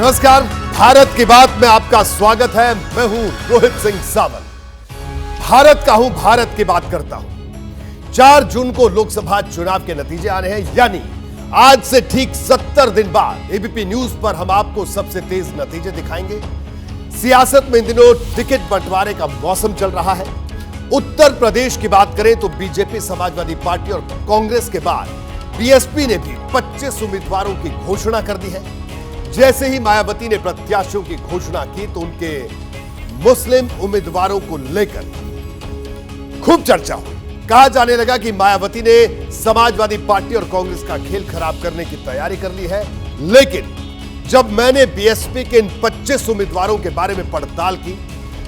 नमस्कार, भारत की बात में आपका स्वागत है। मैं हूं रोहित सिंह सावल। भारत का हूं, भारत की बात करता हूं। 4 जून को लोकसभा चुनाव के नतीजे आने हैं, यानी आज से ठीक 70 दिन बाद एबीपी न्यूज पर हम आपको सबसे तेज नतीजे दिखाएंगे। सियासत में इन दिनों टिकट बंटवारे का मौसम चल रहा है। उत्तर प्रदेश की बात करें तो बीजेपी, समाजवादी पार्टी और कांग्रेस के बाद बीएसपी ने भी 25 उम्मीदवारों की घोषणा कर दी है। जैसे ही मायावती ने प्रत्याशियों की घोषणा की तो उनके मुस्लिम उम्मीदवारों को लेकर खूब चर्चा हुई। कहा जाने लगा कि मायावती ने समाजवादी पार्टी और कांग्रेस का खेल खराब करने की तैयारी कर ली है। लेकिन जब मैंने बीएसपी के इन 25 उम्मीदवारों के बारे में पड़ताल की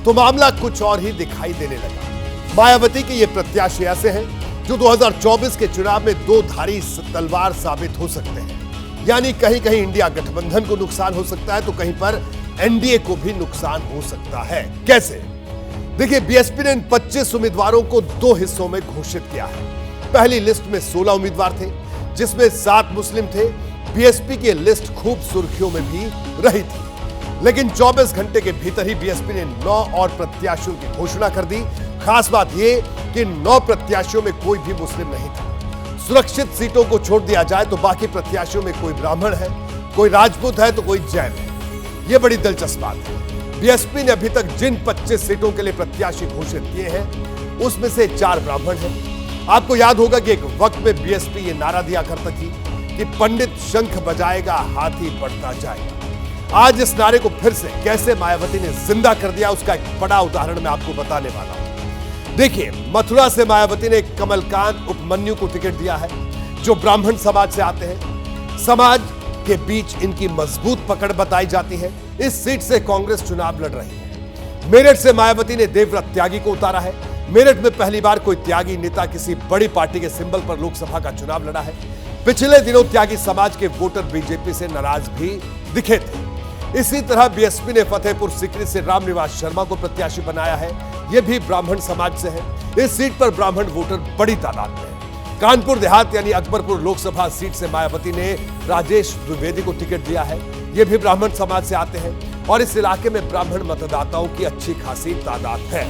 तो मामला कुछ और ही दिखाई देने लगा। मायावती के ये प्रत्याशी ऐसे हैं जो 2024 के चुनाव में दो धारी तलवार साबित हो सकते हैं। यानी कहीं कहीं इंडिया गठबंधन को नुकसान हो सकता है तो कहीं पर एनडीए को भी नुकसान हो सकता है। कैसे? देखिए, बीएसपी ने इन 25 उम्मीदवारों को 2 हिस्सों में घोषित किया है। पहली लिस्ट में 16 उम्मीदवार थे, जिसमें 7 मुस्लिम थे। बीएसपी की लिस्ट खूब सुर्खियों में भी रही थी, लेकिन 24 घंटे के भीतर ही बीएसपी ने 9 और प्रत्याशियों की घोषणा कर दी। खास बात यह कि 9 प्रत्याशियों में कोई भी मुस्लिम नहीं था। सुरक्षित सीटों को छोड़ दिया जाए तो बाकी प्रत्याशियों में कोई ब्राह्मण है, कोई राजपूत है तो कोई जैन है। यह बड़ी दिलचस्प बात है। बीएसपी ने अभी तक जिन 25 सीटों के लिए प्रत्याशी घोषित किए हैं उसमें से 4 ब्राह्मण हैं। आपको याद होगा कि एक वक्त में बीएसपी ये नारा दिया करता थी कि पंडित शंख बजाएगा, हाथी बढ़ता जाएगा। आज इस नारे को फिर से कैसे मायावती ने जिंदा कर दिया, उसका एक बड़ा उदाहरण मैं आपको बताने वाला हूं। देखिए, मथुरा से मायावती ने कमलकांत उपमन्यु को टिकट दिया है, जो ब्राह्मण समाज से आते हैं। समाज के बीच इनकी मजबूत पकड़ बताई जाती है। इस सीट से कांग्रेस चुनाव लड़ रही है। मेरठ से मायावती ने देवव्रत त्यागी को उतारा है। मेरठ में पहली बार कोई त्यागी नेता किसी बड़ी पार्टी के सिंबल पर लोकसभा का चुनाव लड़ा है। पिछले दिनों त्यागी समाज के वोटर बीजेपी से नाराज भी दिखे थे। इसी तरह बीएसपी ने फतेहपुर सीकरी से रामनिवास शर्मा को प्रत्याशी बनाया है। यह भी ब्राह्मण समाज से है। इस सीट पर ब्राह्मण वोटर बड़ी तादाद में है। कानपुर देहात यानी अकबरपुर लोकसभा सीट से मायावती ने राजेश द्विवेदी को टिकट दिया है। यह भी ब्राह्मण समाज से आते हैं और इस इलाके में ब्राह्मण मतदाताओं की अच्छी खासी तादाद है।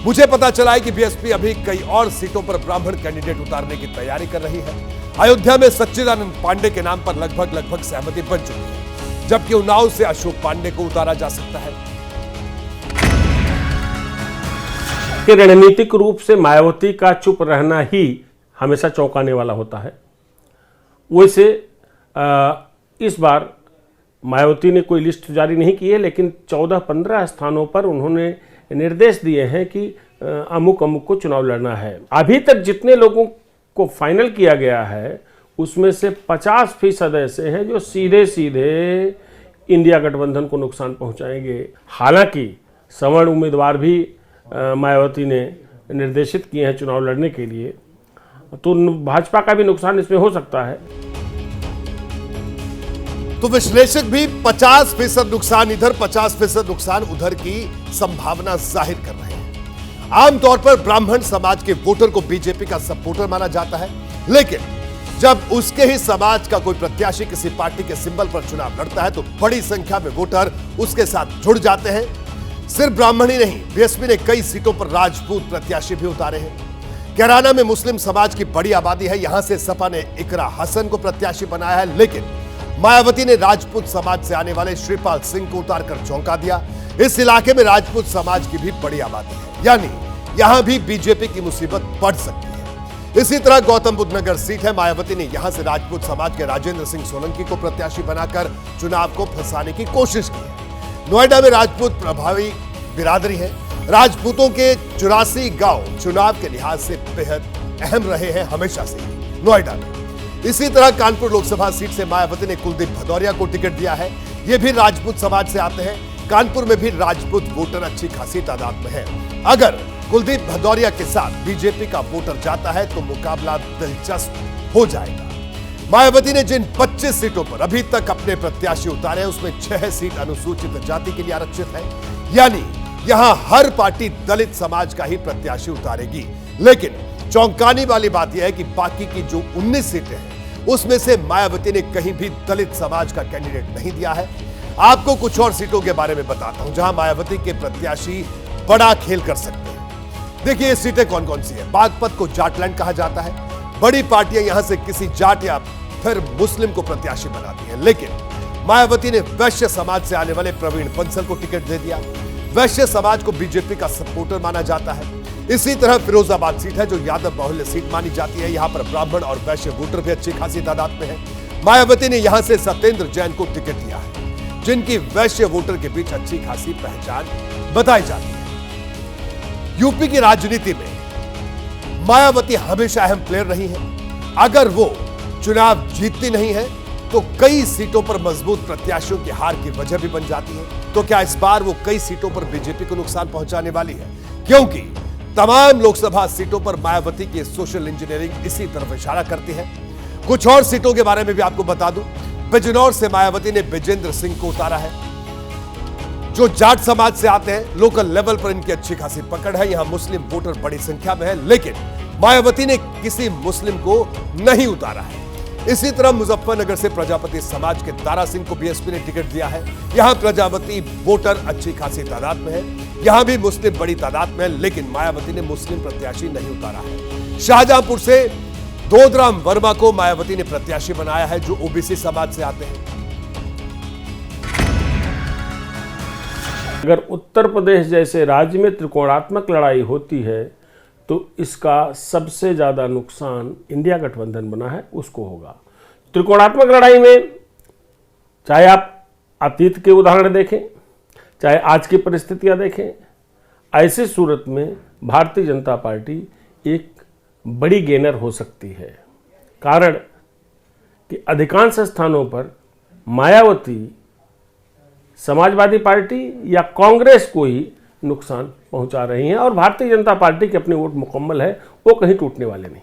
मुझे पता चला है कि बीएसपी अभी कई और सीटों पर ब्राह्मण कैंडिडेट उतारने की तैयारी कर रही है। अयोध्या में सच्चिदानंद पांडे के नाम पर लगभग सहमति बन चुकी है, जबकि उन्नाव से अशोक पांडे को उतारा जा सकता है। कि रणनीतिक रूप से मायावती का चुप रहना ही हमेशा चौंकाने वाला होता है। वैसे इस बार मायावती ने कोई लिस्ट जारी नहीं की है, लेकिन 14-15 स्थानों पर उन्होंने निर्देश दिए हैं कि अमुक अमुक को चुनाव लड़ना है। अभी तक जितने लोगों को फाइनल किया गया है उसमें से 50% ऐसे हैं जो सीधे सीधे इंडिया गठबंधन को नुकसान पहुंचाएंगे। हालांकि सवर्ण उम्मीदवार भी मायावती ने निर्देशित किए हैं चुनाव लड़ने के लिए, तो भाजपा का भी नुकसान इसमें हो सकता है। तो विश्लेषक भी 50% नुकसान इधर, 50% नुकसान उधर की संभावना जाहिर कर रहे हैं। आमतौर पर ब्राह्मण समाज के वोटर को बीजेपी का सपोर्टर माना जाता है, लेकिन जब उसके ही समाज का कोई प्रत्याशी किसी पार्टी के सिंबल पर चुनाव लड़ता है तो बड़ी संख्या में वोटर उसके साथ जुड़ जाते हैं। सिर्फ ब्राह्मण ही नहीं, बीएसपी ने कई सीटों पर राजपूत प्रत्याशी भी उतारे हैं। कैराना में मुस्लिम समाज की बड़ी आबादी है। यहां से सपा ने इकरा हसन को प्रत्याशी बनाया है, लेकिन मायावती ने राजपूत समाज से आने वाले श्रीपाल सिंह को उतारकर चौंका दिया। इस इलाके में राजपूत समाज की भी बड़ी आबादी है, यानी यहां भी बीजेपी की मुसीबत बढ़ सकती है। इसी तरह गौतम बुद्ध नगर सीट है। मायावती ने यहां से राजपूत समाज के राजेंद्र सिंह सोलंकी को प्रत्याशी बनाकर चुनाव को फंसाने की कोशिश की है। नोएडा में राजपूत प्रभावी बिरादरी है। राजपूतों के 84 गांव चुनाव के लिहाज से बेहद अहम रहे हैं हमेशा से नोएडा में। इसी तरह कानपुर लोकसभा सीट से मायावती ने कुलदीप भदौरिया को टिकट दिया है। ये भी राजपूत समाज से आते हैं। कानपुर में भी राजपूत वोटर अच्छी खासी तादाद में है। अगर कुलदीप भदौरिया के साथ बीजेपी का वोटर जाता है तो मुकाबला दिलचस्प हो जाएगा। मायावती ने जिन 25 सीटों पर अभी तक अपने प्रत्याशी उतारे हैं उसमें 6 सीट अनुसूचित जाति के लिए आरक्षित है, यानी यहां हर पार्टी दलित समाज का ही प्रत्याशी उतारेगी। लेकिन चौंकाने वाली बात यह है कि बाकी की जो 19 सीटें हैं उसमें से मायावती ने कहीं भी दलित समाज का कैंडिडेट नहीं दिया है। आपको कुछ और सीटों के बारे में बताता हूं जहां मायावती के प्रत्याशी बड़ा खेल कर सकते हैं। देखिए ये सीटें कौन कौन सी है। बागपत को जाटलैंड कहा जाता है। बड़ी पार्टियां यहां से किसी जाट या फिर मुस्लिम को प्रत्याशी बनाती हैं, लेकिन मायावती ने वैश्य समाज से आने वाले प्रवीण बंसल को टिकट दे दिया। वैश्य समाज को बीजेपी का सपोर्टर माना जाता है। इसी तरह फिरोजाबाद सीट है जो यादव बाहुल्य सीट मानी जाती है। यहां पर ब्राह्मण और वैश्य वोटर भी अच्छी खासी तादाद में है। मायावती ने यहां से सत्येंद्र जैन को टिकट दिया है, जिनकी वैश्य वोटर के बीच अच्छी खासी पहचान बताई जाती है। यूपी की राजनीति में मायावती हमेशा अहम प्लेयर रही है। अगर वो चुनाव जीतती नहीं है तो कई सीटों पर मजबूत प्रत्याशियों की हार की वजह भी बन जाती है। तो क्या इस बार वो कई सीटों पर बीजेपी को नुकसान पहुंचाने वाली है? क्योंकि तमाम लोकसभा सीटों पर मायावती की सोशल इंजीनियरिंग इसी तरफ इशारा करती है। कुछ और सीटों के बारे में भी आपको बता दूं। बिजनौर से मायावती ने विजेंद्र सिंह को उतारा है, जो जाट समाज से आते हैं। लोकल लेवल पर इनकी अच्छी खासी पकड़ है। यहां मुस्लिम वोटर बड़ी संख्या में है, लेकिन मायावती ने किसी मुस्लिम को नहीं उतारा है। इसी तरह मुजफ्फरनगर से प्रजापति समाज के दारा सिंह को बीएसपी ने टिकट दिया है। यहां प्रजापति वोटर अच्छी खासी तादाद में है। यहां भी मुस्लिम बड़ी तादाद में है, लेकिन मायावती ने मुस्लिम प्रत्याशी नहीं उतारा है। शाहजहांपुर से दोदराम वर्मा को मायावती ने प्रत्याशी बनाया है, जो ओबीसी समाज से आते हैं। अगर उत्तर प्रदेश जैसे राज्य में त्रिकोणात्मक लड़ाई होती है तो इसका सबसे ज़्यादा नुकसान इंडिया गठबंधन बना है उसको होगा। त्रिकोणात्मक लड़ाई में चाहे आप अतीत के उदाहरण देखें, चाहे आज की परिस्थितियां देखें, ऐसी सूरत में भारतीय जनता पार्टी एक बड़ी गेनर हो सकती है। कारण कि अधिकांश स्थानों पर मायावती समाजवादी पार्टी या कांग्रेस को ही नुकसान पहुंचा रही हैं और भारतीय जनता पार्टी के अपने वोट मुकम्मल है, वो कहीं टूटने वाले नहीं।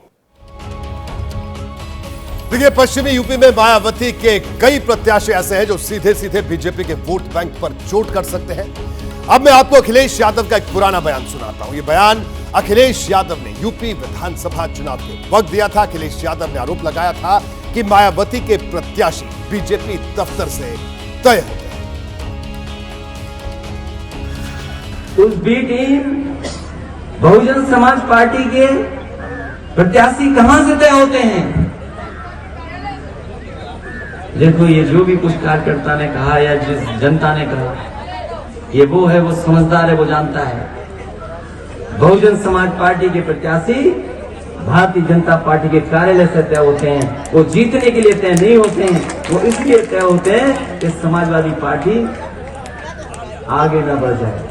देखिए पश्चिमी यूपी में मायावती के कई प्रत्याशी ऐसे हैं जो सीधे सीधे बीजेपी के वोट बैंक पर चोट कर सकते हैं। अब मैं आपको अखिलेश यादव का एक पुराना बयान सुनाता हूं। यह बयान अखिलेश यादव ने यूपी विधानसभा चुनाव के वक्त दिया था। अखिलेश यादव ने आरोप लगाया था कि मायावती के प्रत्याशी बीजेपी दफ्तर से तय होते हैं। उस B team Bahujan Samaj party के प्रत्याशी कहां से तय होते हैं? देखो, ये जो भी कुछ कार्यकर्ता ने कहा या जिस जनता ने कहा, ये वो है, वो समझदार है, वो जानता है। बहुजन समाज पार्टी के प्रत्याशी भारतीय जनता पार्टी के कार्यालय से तय होते हैं। वो जीतने के लिए तय नहीं होते हैं, वो इसलिए तय होते हैं कि समाजवादी पार्टी आगे न बढ़ जाए।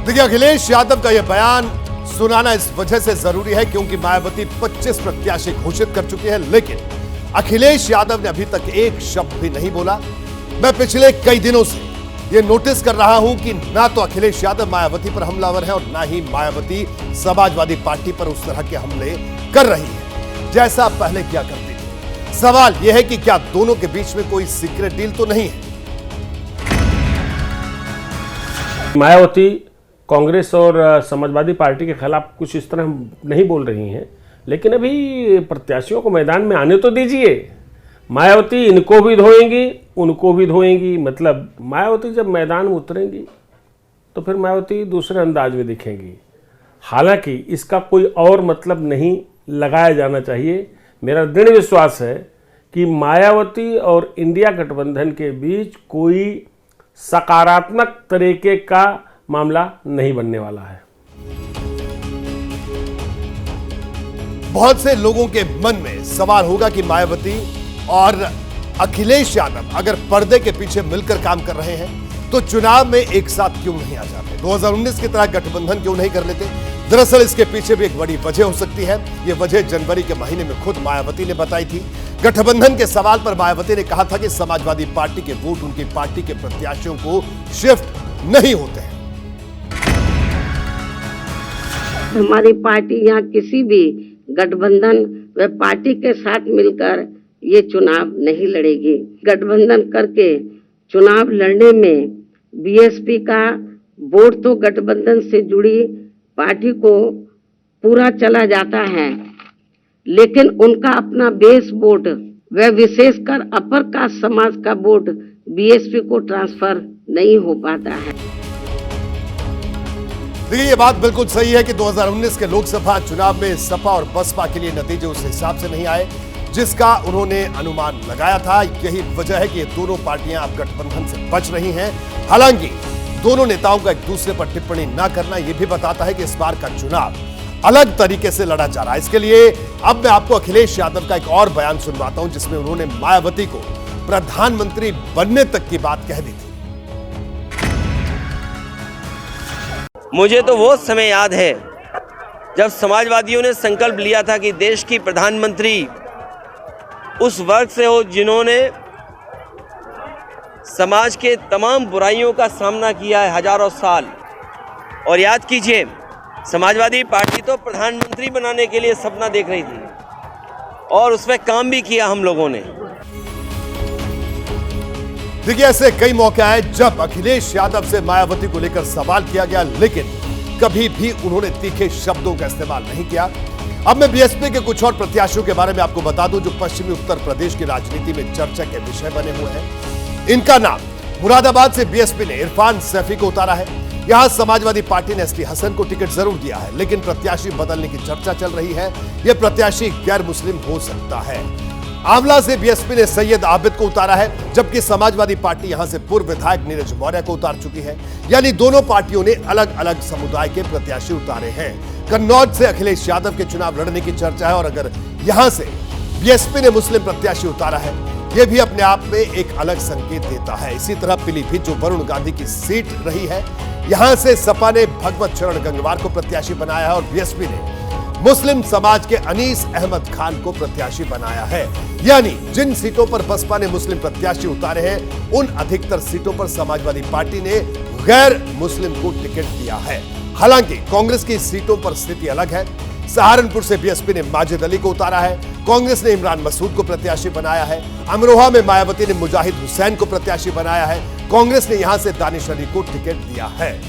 देखिए अखिलेश यादव का यह बयान सुनाना इस वजह से जरूरी है क्योंकि मायावती 25 प्रत्याशी घोषित कर चुकी है, लेकिन अखिलेश यादव ने अभी तक एक शब्द भी नहीं बोला। मैं पिछले कई दिनों से यह नोटिस कर रहा हूं कि ना तो अखिलेश यादव मायावती पर हमलावर है और ना ही मायावती समाजवादी पार्टी पर उस तरह के हमले कर रही है जैसा पहले किया करती थी। सवाल यह है कि क्या दोनों के बीच में कोई सीक्रेट डील तो नहीं है? मायावती कांग्रेस और समाजवादी पार्टी के खिलाफ कुछ इस तरह नहीं बोल रही हैं, लेकिन अभी प्रत्याशियों को मैदान में आने तो दीजिए। मायावती इनको भी धोएंगी, उनको भी धोएंगी। मतलब मायावती जब मैदान में उतरेंगी तो फिर मायावती दूसरे अंदाज में दिखेंगी। हालांकि इसका कोई और मतलब नहीं लगाया जाना चाहिए। मेरा दृढ़ विश्वास है कि मायावती और इंडिया गठबंधन के बीच कोई सकारात्मक तरीके का मामला नहीं बनने वाला है। बहुत से लोगों के मन में सवाल होगा कि मायावती और अखिलेश यादव अगर पर्दे के पीछे मिलकर काम कर रहे हैं तो चुनाव में एक साथ क्यों नहीं आ जाते? 2019 की तरह गठबंधन क्यों नहीं कर लेते? दरअसल इसके पीछे भी एक बड़ी वजह हो सकती है। यह वजह जनवरी के महीने में खुद मायावती ने बताई थी। गठबंधन के सवाल पर मायावती ने कहा था कि समाजवादी पार्टी के वोट उनकी पार्टी के प्रत्याशियों को शिफ्ट नहीं होते हैं। हमारी पार्टी यहाँ किसी भी गठबंधन व पार्टी के साथ मिलकर ये चुनाव नहीं लड़ेगी। गठबंधन करके चुनाव लड़ने में बीएसपी का वोट तो गठबंधन से जुड़ी पार्टी को पूरा चला जाता है, लेकिन उनका अपना बेस वोट व विशेषकर अपर कास्ट समाज का वोट बीएसपी को ट्रांसफर नहीं हो पाता है। देखिए, ये बात बिल्कुल सही है कि 2019 के लोकसभा चुनाव में सपा और बसपा के लिए नतीजे उस हिसाब से नहीं आए जिसका उन्होंने अनुमान लगाया था। यही वजह है कि ये दोनों पार्टियां अब गठबंधन से बच रही हैं। हालांकि दोनों नेताओं का एक दूसरे पर टिप्पणी न करना यह भी बताता है कि इस बार का चुनाव अलग तरीके से लड़ा जा रहा है। इसके लिए अब मैं आपको अखिलेश यादव का एक और बयान सुनवाता हूं जिसमें उन्होंने मायावती को प्रधानमंत्री बनने तक की बात कह दी थी। मुझे तो वो समय याद है जब समाजवादियों ने संकल्प लिया था कि देश की प्रधानमंत्री उस वर्ग से हो जिन्होंने समाज के तमाम बुराइयों का सामना किया है हजारों साल। और याद कीजिए, समाजवादी पार्टी तो प्रधानमंत्री बनाने के लिए सपना देख रही थी और उसमें काम भी किया हम लोगों ने। देखिए, ऐसे कई मौके आए जब अखिलेश यादव से मायावती को लेकर सवाल किया गया, लेकिन कभी भी उन्होंने तीखे शब्दों का इस्तेमाल नहीं किया। अब मैं बीएसपी के कुछ और प्रत्याशियों के बारे में आपको बता दूं जो पश्चिमी उत्तर प्रदेश की राजनीति में चर्चा के विषय बने हुए हैं। इनका नाम मुरादाबाद से बीएसपी ने इरफान सैफी को उतारा है। यहां समाजवादी पार्टी ने एसटी हसन को टिकट जरूर दिया है, लेकिन प्रत्याशी बदलने की चर्चा चल रही है। यह प्रत्याशी गैर मुस्लिम हो सकता है। आंवला से बीएसपी ने सैयद आबिद को उतारा है, जबकि समाजवादी पार्टी यहां से पूर्व विधायक नीरज मौर्य को उतार चुकी है। यानी दोनों पार्टियों ने अलग अलग समुदाय के प्रत्याशी उतारे हैं। कन्नौज से अखिलेश यादव के चुनाव लड़ने की चर्चा है और अगर यहां से बीएसपी ने मुस्लिम प्रत्याशी उतारा है, यह भी अपने आप में एक अलग संकेत देता है। इसी तरह पीलीभीत जो वरुण गांधी की सीट रही है, यहां से सपा ने भगवत शरण गंगवार को प्रत्याशी बनाया है और बीएसपी ने मुस्लिम समाज के अनीस अहमद खान को प्रत्याशी बनाया है। यानी जिन सीटों पर बसपा ने मुस्लिम प्रत्याशी उतारे हैं, उन अधिकतर सीटों पर समाजवादी पार्टी ने गैर मुस्लिम को टिकट दिया है। हालांकि कांग्रेस की सीटों पर स्थिति अलग है। सहारनपुर से बीएसपी ने माजिद अली को उतारा है, कांग्रेस ने इमरान मसूद को प्रत्याशी बनाया है। अमरोहा में मायावती ने मुजाहिद हुसैन को प्रत्याशी बनाया है, कांग्रेस ने यहां से दानिश अली को टिकट दिया है।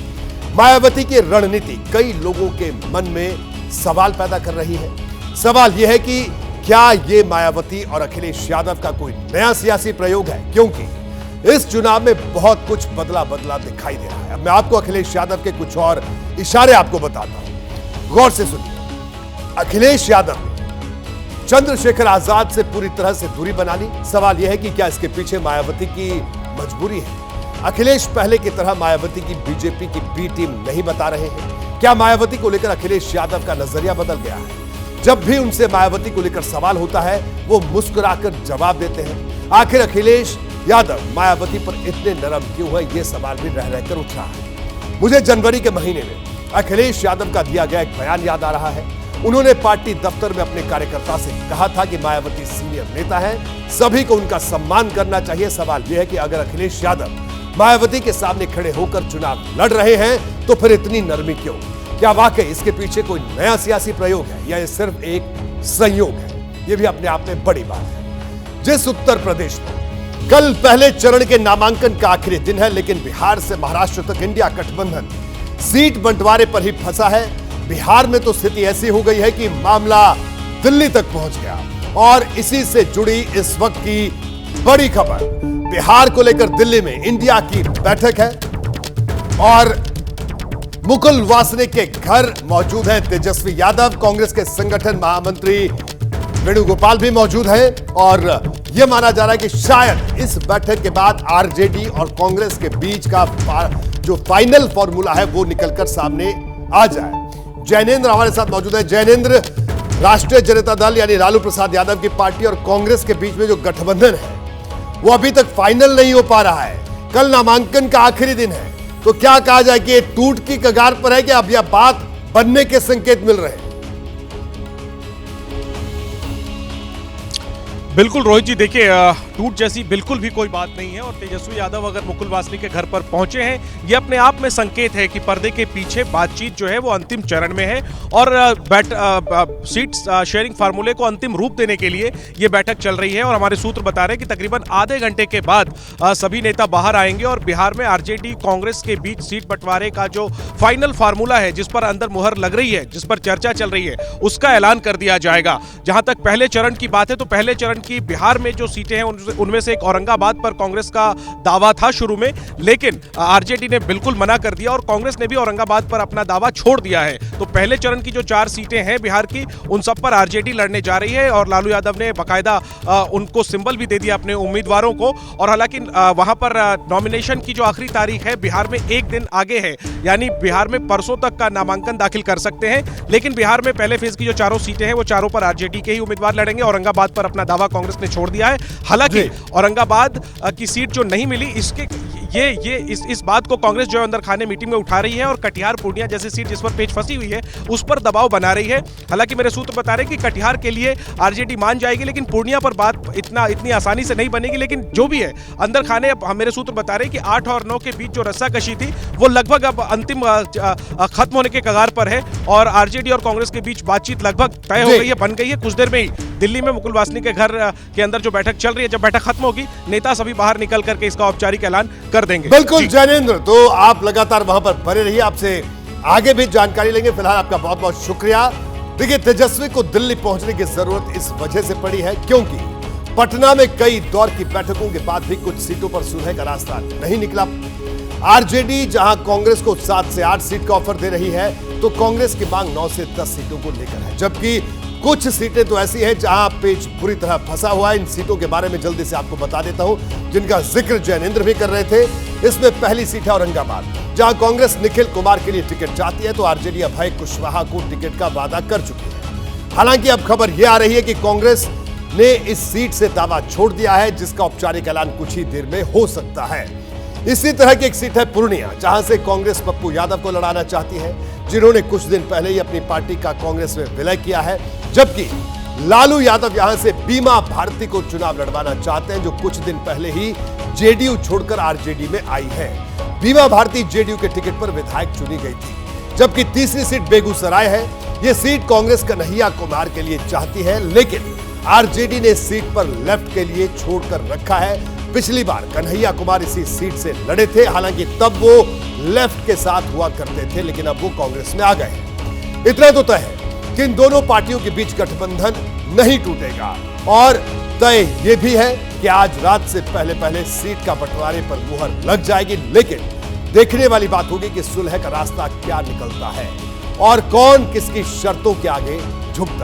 मायावती की रणनीति कई लोगों के मन में सवाल पैदा कर रही है। सवाल यह है कि क्या यह मायावती और अखिलेश यादव का कोई नया सियासी प्रयोग है, क्योंकि इस चुनाव में बहुत कुछ बदला बदला दिखाई दे रहा है। अब मैं आपको अखिलेश यादव के कुछ और इशारे आपको बताता हूं, गौर से सुनिए। अखिलेश यादव ने चंद्रशेखर आजाद से पूरी तरह से दूरी बना ली। सवाल यह है कि क्या इसके पीछे मायावती की मजबूरी है? अखिलेश पहले की तरह मायावती की बीजेपी की बी टीम नहीं बता रहे हैं। क्या मायावती को लेकर अखिलेश यादव का नजरिया बदल गया है? जब भी उनसे मायावती को लेकर सवाल होता है, वो मुस्कुराकर जवाब देते हैं। आखिर अखिलेश यादव मायावती पर इतने नरम क्यों है, यह सवाल भी रह रहकर उठ रहा है। मुझे जनवरी के महीने में अखिलेश यादव का दिया गया एक बयान याद आ रहा है। उन्होंने पार्टी दफ्तर में अपने कार्यकर्ता से कहा था कि मायावती सीनियर नेता है, सभी को उनका सम्मान करना चाहिए। सवाल यह है कि अगर अखिलेश यादव मायावती के सामने खड़े होकर चुनाव लड़ रहे हैं तो फिर इतनी नरमी क्यों? क्या वाकई इसके पीछे कोई नया सियासी प्रयोग है या ये सिर्फ एक संयोग है? यह भी अपने आप में बड़ी बात है। जिस उत्तर प्रदेश में कल पहले चरण के नामांकन का आखिरी दिन है, लेकिन बिहार से महाराष्ट्र तक इंडिया गठबंधन सीट बंटवारे पर ही फंसा है। बिहार में तो स्थिति ऐसी हो गई है कि मामला दिल्ली तक पहुंच गया और इसी से जुड़ी इस वक्त की बड़ी खबर। बिहार को लेकर दिल्ली में इंडिया की बैठक है और मुकुल वासनिक के घर मौजूद हैं तेजस्वी यादव, कांग्रेस के संगठन महामंत्री वेणुगोपाल भी मौजूद हैं और यह माना जा रहा है कि शायद इस बैठक के बाद आरजेडी और कांग्रेस के बीच का जो फाइनल फॉर्मूला है वो निकलकर सामने आ जाए। जैनेंद्र हमारे साथ मौजूद है। जैनेंद्र, राष्ट्रीय जनता दल यानी लालू प्रसाद यादव की पार्टी और कांग्रेस के बीच में जो गठबंधन है वो अभी तक फाइनल नहीं हो पा रहा है। कल नामांकन का आखिरी दिन है, तो क्या कहा जाए कि ये टूट की कगार पर है कि अब यह बात बनने के संकेत मिल रहे हैं? बिल्कुल रोहित जी, देखिए टूट जैसी बिल्कुल भी कोई बात नहीं है और तेजस्वी यादव अगर मुकुल वासनिक के घर पर पहुंचे हैं, ये अपने आप में संकेत है कि पर्दे के पीछे बातचीत जो है वो अंतिम चरण में है और सीट शेयरिंग फार्मूले को अंतिम रूप देने के लिए ये बैठक चल रही है। और हमारे सूत्र बता रहे हैं कि तकरीबन आधे घंटे के बाद सभी नेता बाहर आएंगे और बिहार में आरजेडी कांग्रेस के बीच सीट बंटवारे का जो फाइनल फार्मूला है, जिस पर अंदर मुहर लग रही है, जिस पर चर्चा चल रही है, उसका ऐलान कर दिया जाएगा। जहां तक पहले चरण की बात है, तो पहले चरण क्योंकि बिहार में जो सीटें हैं उनमें से एक औरंगाबाद पर कांग्रेस का दावा था शुरू में, लेकिन आरजेडी ने बिल्कुल मना कर दिया और कांग्रेस ने भी औरंगाबाद पर अपना दावा छोड़ दिया है। तो पहले चरण की जो 4 सीटें हैं बिहार की, उन सब पर आरजेडी लड़ने जा रही है और लालू यादव ने बाकायदा उनको सिंबल भी दे दिया अपने उम्मीदवारों को। और हालांकि वहां पर नॉमिनेशन की जो आखिरी तारीख है बिहार में 1 दिन आगे है, यानी बिहार में परसों तक का नामांकन दाखिल कर सकते हैं। लेकिन बिहार में पहले फेज की जो 4 सीटें हैं वो चारों पर आरजेडी के ही उम्मीदवार लड़ेंगे। औरंगाबाद पर अपना दावा कांग्रेस ने छोड़ दिया है। हालांकि औरंगाबाद की सीट जो नहीं मिली, इस बात को कांग्रेस जो अंदर खाने मीटिंग में उठा रही है और कटिहार पूर्णिया जैसी सीट जिस पर पेच फंसी हुई है उस पर दबाव बना रही है। हालांकि मेरे सूत्र बता रहे हैं कि कटिहार के लिए आरजेडी मान जाएगी, लेकिन पूर्णिया पर बात इतनी आसानी से नहीं बनेगी। लेकिन जो भी है अंदर खाने, मेरे सूत्र बता रहे हैं कि 8 और 9 के बीच जो रस्साकशी थी वो लगभग अब अंतिम खत्म होने के कगार पर है और आरजेडी और कांग्रेस के बीच बातचीत लगभग तय हो गई है, बन गई है। कुछ देर में ही दिल्ली में मुकुल वासनिक के घर के अंदर जो बैठक चल रही है, जब बैठक खत्म होगी नेता सभी बाहर निकल करके इसका औपचारिक ऐलान कर देंगे। बिल्कुल जैनेंद्र, तो आप लगातार वहां पर बने रहिए, आपसे आगे भी जानकारी लेंगे। फिलहाल आपका बहुत बहुत शुक्रिया। देखिए, तेजस्वी को दिल्ली पहुंचने की जरूरत इस वजह से पड़ी है क्योंकि पटना में कई दौर की बैठकों के बाद भी कुछ सीटों पर सुलह का रास्ता नहीं निकला। आरजेडी जहां कांग्रेस को 7 से 8 सीट का ऑफर दे रही है, तो कांग्रेस की मांग 9 से 10 सीटों को लेकर है, जबकि कुछ सीटें तो ऐसी हैं जहां पेच बुरी तरह फंसा हुआ है। इन सीटों के बारे में जल्दी से आपको बता देता हूं, जिनका जिक्र जैनेंद्र भी कर रहे थे। इसमें पहली सीट है औरंगाबाद, जहां कांग्रेस निखिल कुमार के लिए टिकट चाहती है, तो आरजेडी अभय कुशवाहा को टिकट का वादा कर चुकी है। हालांकि अब खबर यह आ रही है कि कांग्रेस ने इस सीट से दावा छोड़ दिया है, जिसका औपचारिक ऐलान कुछ ही देर में हो सकता है। इसी तरह की एक सीट है पूर्णिया, जहां से कांग्रेस पप्पू यादव को लड़ाना चाहती है, जिन्होंने कुछ दिन पहले ही अपनी पार्टी का कांग्रेस में विलय किया है, जबकि लालू यादव यहां से बीमा भारती को चुनाव लड़वाना चाहते हैं, जो कुछ दिन पहले ही जेडीयू छोड़कर आरजेडी में आई है। बीमा भारती जेडीयू के टिकट पर विधायक चुनी गई थी। जबकि तीसरी सीट बेगूसराय है। यह सीट कांग्रेस कन्हैया कुमार के लिए चाहती है, लेकिन आरजेडी ने इस सीट पर लेफ्ट के लिए छोड़कर रखा है। पिछली बार कन्हैया कुमार इसी सीट से लड़े थे, हालांकि तब वो लेफ्ट के साथ हुआ करते थे, लेकिन अब वो कांग्रेस में आ गए। इतना तो तय है कि इन दोनों पार्टियों के बीच गठबंधन नहीं टूटेगा और तय यह भी है कि आज रात से पहले सीट का बंटवारे पर मुहर लग जाएगी। लेकिन देखने वाली बात होगी कि सुलह का रास्ता क्या निकलता है और कौन किसकी शर्तों के आगे झुकता है।